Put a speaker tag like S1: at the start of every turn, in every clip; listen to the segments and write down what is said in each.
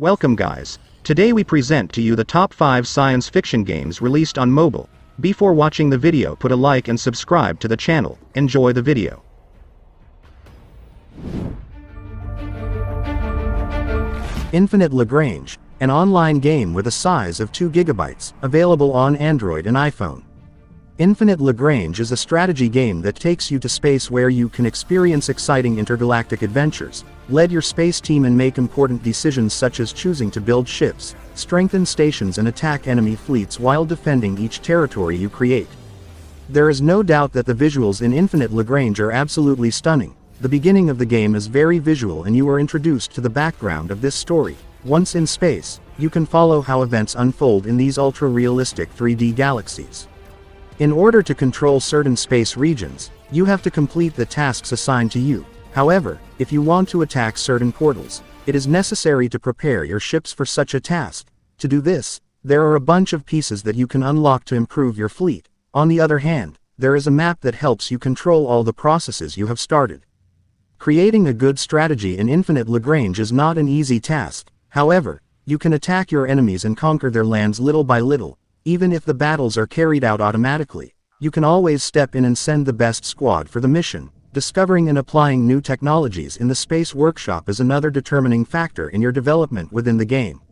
S1: Welcome guys. Today we present to you the top 5 science fiction games released on mobile. Before watching the video, put a like and subscribe to the channel. Enjoy the video.
S2: Infinitegalactic, an online game with a size of 2 GB, available on Android and iPhone. Infinitegalactic is a strategy game that takes you to space where you can experience exciting intergalactic adventures, lead your space team and make important decisions such as choosing to build ships, strengthen stations and attack enemy fleets while defending each territory you create. There is no doubt that the visuals in Infinitegalactic are absolutely stunning. The beginning of the game is very visual and you are introduced to the background of this story. Once in space, you can follow how events unfold in these ultra-realistic 3D galaxies. In order to control certain space regions, you have to complete the tasks assigned to you. However, if you want to attack certain portals, it is necessary to prepare your ships for such a task. To do this, there are a bunch of pieces that you can unlock to improve your fleet. On the other hand, there is a map that helps you control all the processes you have started. Creating a good strategy in Infinitegalactic is not an easy task. However, you can attack your enemies and conquer their lands little by little. Even if the battles are carried out automatically, you can always step in and send the best squad for the mission. Discovering and applying new technologies in the Space Workshop is another determining factor in your development within the game.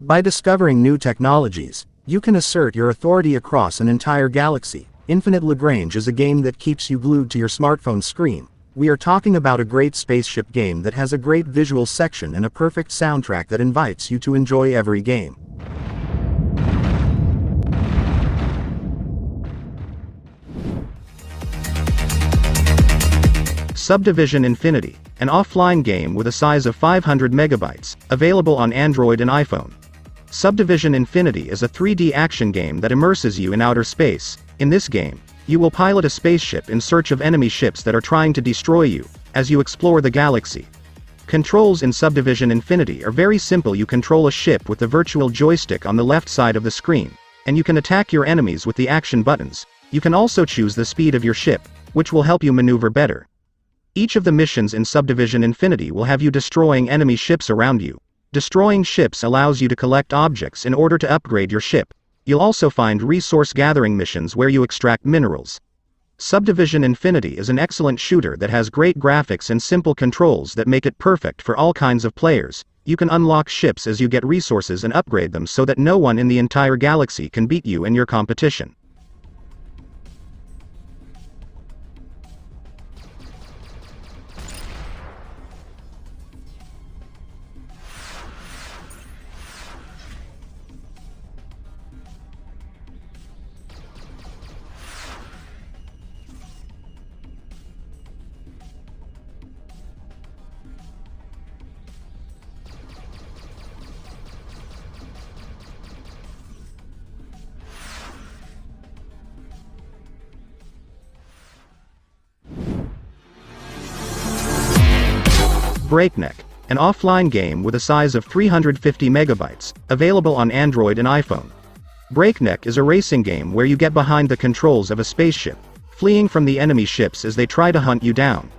S2: By discovering new technologies, you can assert your authority across an entire galaxy. Infinitegalactic is a game that keeps you glued to your smartphone screen. We are talking about a great spaceship game that has a great visual section and a perfect soundtrack that invites you to enjoy every game.
S1: Subdivision Infinity, an offline game with a size of 500 megabytes, available on Android and iPhone. Subdivision Infinity is a 3D action game that immerses you in outer space. In this game, you will pilot a spaceship in search of enemy ships that are trying to destroy you, as you explore the galaxy. Controls in Subdivision Infinity are very simple. You control a ship with the virtual joystick on the left side of the screen, and you can attack your enemies with the action buttons. You can also choose the speed of your ship, which will help you maneuver better. Each of the missions in Subdivision Infinity will have you destroying enemy ships around you. Destroying ships allows you to collect objects in order to upgrade your ship. You'll also find resource gathering missions where you extract minerals. Subdivision Infinity is an excellent shooter that has great graphics and simple controls that make it perfect for all kinds of players. You can unlock ships as you get resources and upgrade them so that no one in the entire galaxy can beat you in your competition. Breakneck, an offline game with a size of 350 megabytes, available on Android and iPhone. Breakneck is a racing game where you get behind the controls of a spaceship, fleeing from the enemy ships as they try to hunt you down.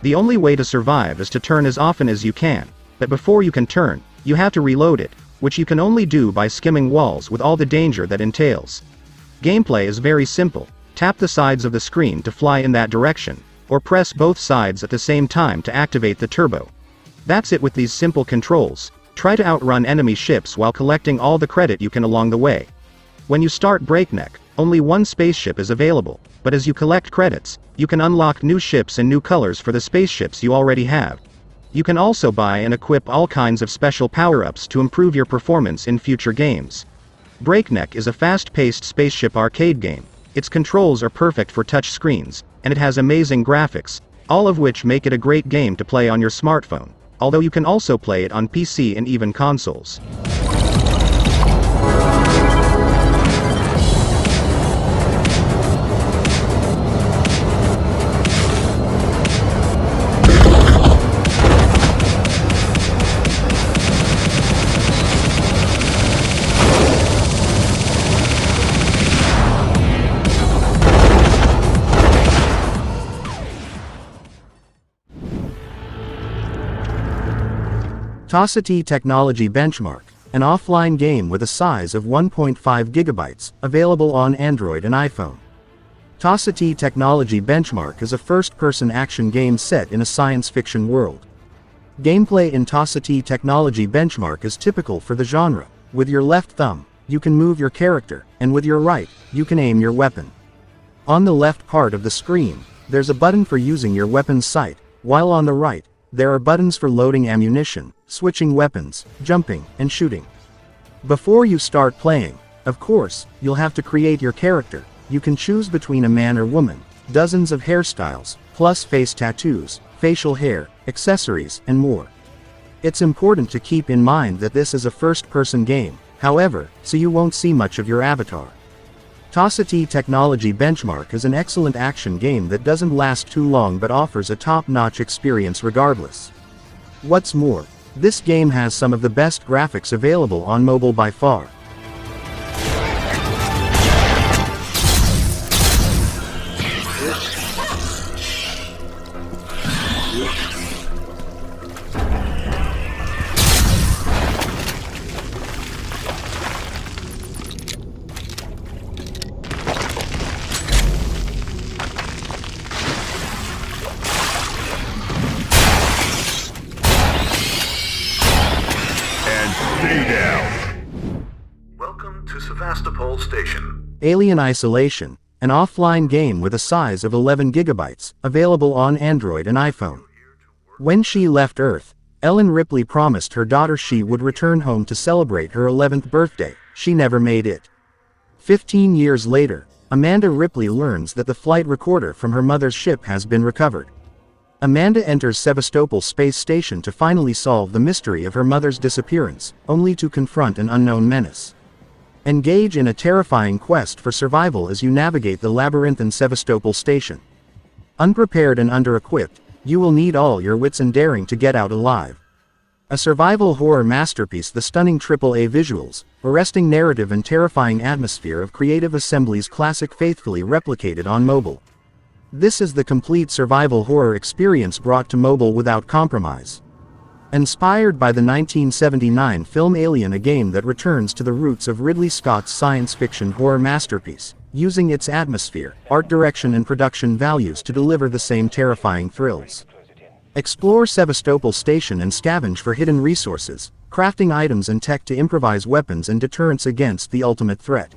S1: The only way to survive is to turn as often as you can, but before you can turn, you have to reload it, which you can only do by skimming walls with all the danger that entails. Gameplay is very simple. Tap the sides of the screen to fly in that direction, or press both sides at the same time to activate the turbo. That's it with these simple controls. Try to outrun enemy ships while collecting all the credit you can along the way. When you start Breakneck, only one spaceship is available, but as you collect credits, you can unlock new ships and new colors for the spaceships you already have. You can also buy and equip all kinds of special power-ups to improve your performance in future games. Breakneck is a fast-paced spaceship arcade game. Its controls are perfect for touch screens, and it has amazing graphics, all of which make it a great game to play on your smartphone, although you can also play it on PC and even consoles.
S2: Tossity Technology Benchmark, an offline game with a size of 1.5 gigabytes, available on Android and iPhone. Tossity Technology Benchmark is a first-person action game set in a science fiction world. Gameplay in Tossity Technology Benchmark is typical for the genre. With your left thumb, you can move your character, and with your right, you can aim your weapon. On the left part of the screen, there's a button for using your weapon's sight, while on the right, there are buttons for loading ammunition, switching weapons, jumping, and shooting. Before you start playing, of course, you'll have to create your character. You can choose between a man or woman, dozens of hairstyles, plus face tattoos, facial hair, accessories, and more. It's important to keep in mind that this is a first-person game, however, so you won't see much of your avatar. Tossity Technology Benchmark is an excellent action game that doesn't last too long but offers a top-notch experience regardless. What's more, this game has some of the best graphics available on mobile by far.
S3: Welcome to Sevastopol Station.
S2: Alien Isolation, an offline game with a size of 11 gigabytes, available on Android and iPhone. When she left Earth, Ellen Ripley promised her daughter she would return home to celebrate her 11th birthday. She never made it. 15 years later, Amanda Ripley learns that the flight recorder from her mother's ship has been recovered. Amanda enters Sevastopol Space Station to finally solve the mystery of her mother's disappearance, only to confront an unknown menace. Engage in a terrifying quest for survival as you navigate the labyrinthine Sevastopol Station. Unprepared and under-equipped, you will need all your wits and daring to get out alive. A survival horror masterpiece, the stunning AAA visuals, arresting narrative and terrifying atmosphere of Creative Assembly's classic faithfully replicated on mobile. This is the complete survival horror experience brought to mobile without compromise. Inspired by the 1979 film Alien, a game that returns to the roots of Ridley Scott's science fiction horror masterpiece, using its atmosphere, art direction and production values to deliver the same terrifying thrills. Explore Sevastopol Station and scavenge for hidden resources, crafting items and tech to improvise weapons and deterrence against the ultimate threat.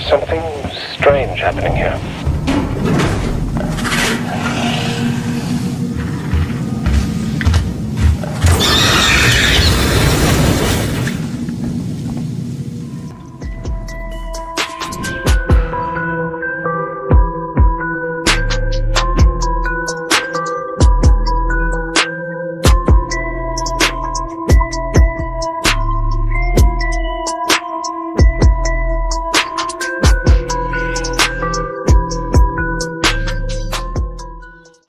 S4: Something strange happening here.